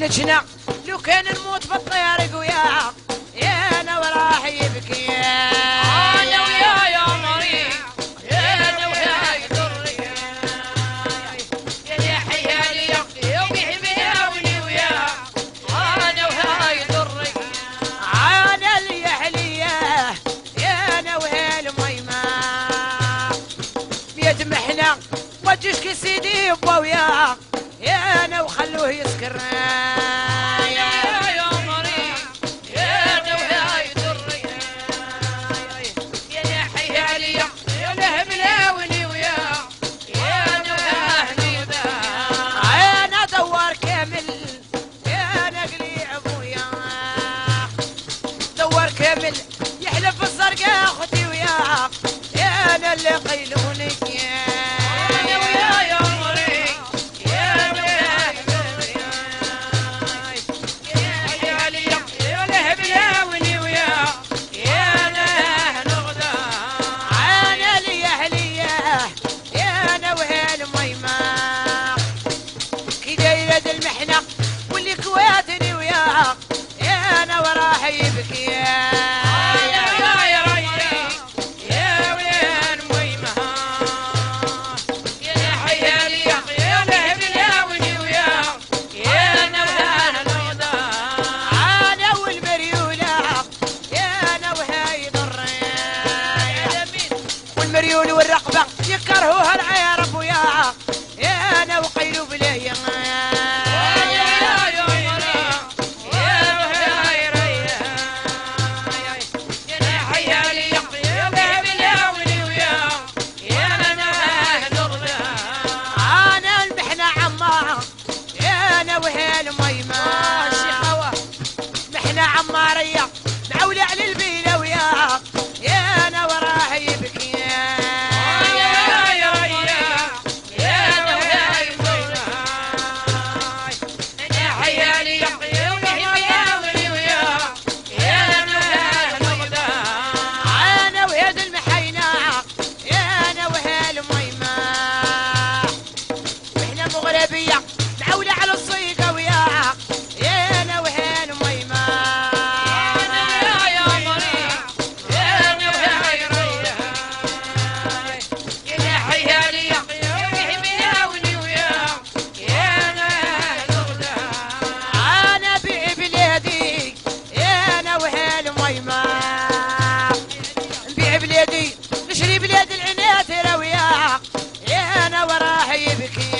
لجنا لو كان نموت بالطيارق وياه يا انا وراح يبكي انا وياه يا مريض يا انا وياه يضري يا حيالي يومي حمياوني وياه انا وياه يضري انا اللي يحليه يا انا ويا الميمه بيد محنه وجهك سيدي وياه يا انا وخلوه يسكر يحلف الزرقاء اختي وياه يا انا اللي قيلوني انا وياه يا مريض يا انا وياه يا حيالي يا لهب لاوني وياه يا انا نغدا انا اللي اهليه يا انا ويا الميمه كدا يرد المحنه واللي كواتني وياه يا انا وراح يبكي المريول والرقبة يكرهوها العيار وياه يا انا وقيلوا بليه انا المحنة عمار يا انا وهي الميمة محنة عمارية معولة على البيلة وياه يا انا وراه يبكي معولة على الصيقة وياه يا انا وهي الميمة يا مريض يا انا وياه يا حيالي يومي حمياوني وياه يا انا نغدا انا ببلادي يا انا وهي الميمة نبيع بلادي نشري بلاد العناترة وياه يا انا وراه يبكي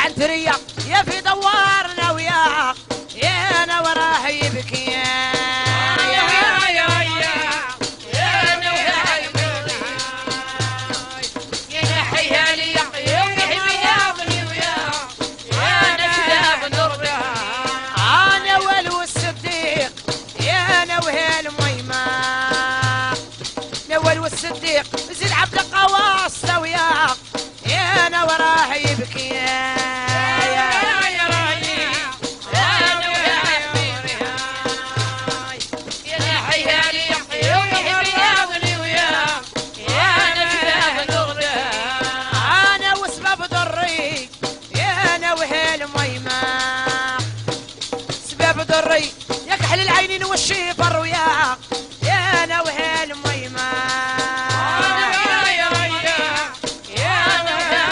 العنترية يا في دوارنا وياه يا انا وراه يبكي يا انا وياه يا حيالي يومي حمياوني وياه يا انا كذاب نرضى انا ولو الصديق يا انا وهي الميمة نول والصديق زيد عبد القواص وياه يا انا وراه يبكي ضري يكحل العينين والشيبر وياه يا انا وهي الميمة يا انا وياه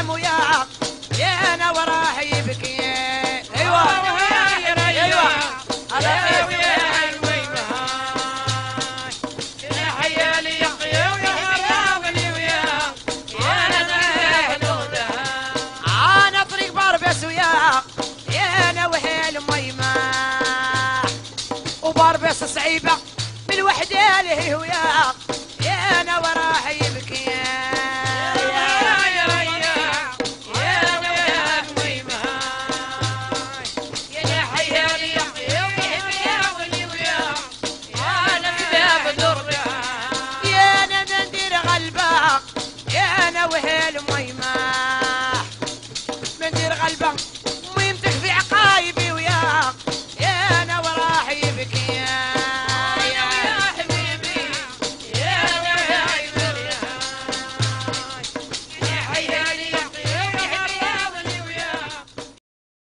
ينام وياك يا انا وراح يبكي. ايوه ايوه يا ويا الويمة يا حيالي يا حباوني وياك يا انا نغدى. انا طريق باربس وياك يا انا وهيل ميمة وباربس صعيبة من وحدة له وياك يا انا وراح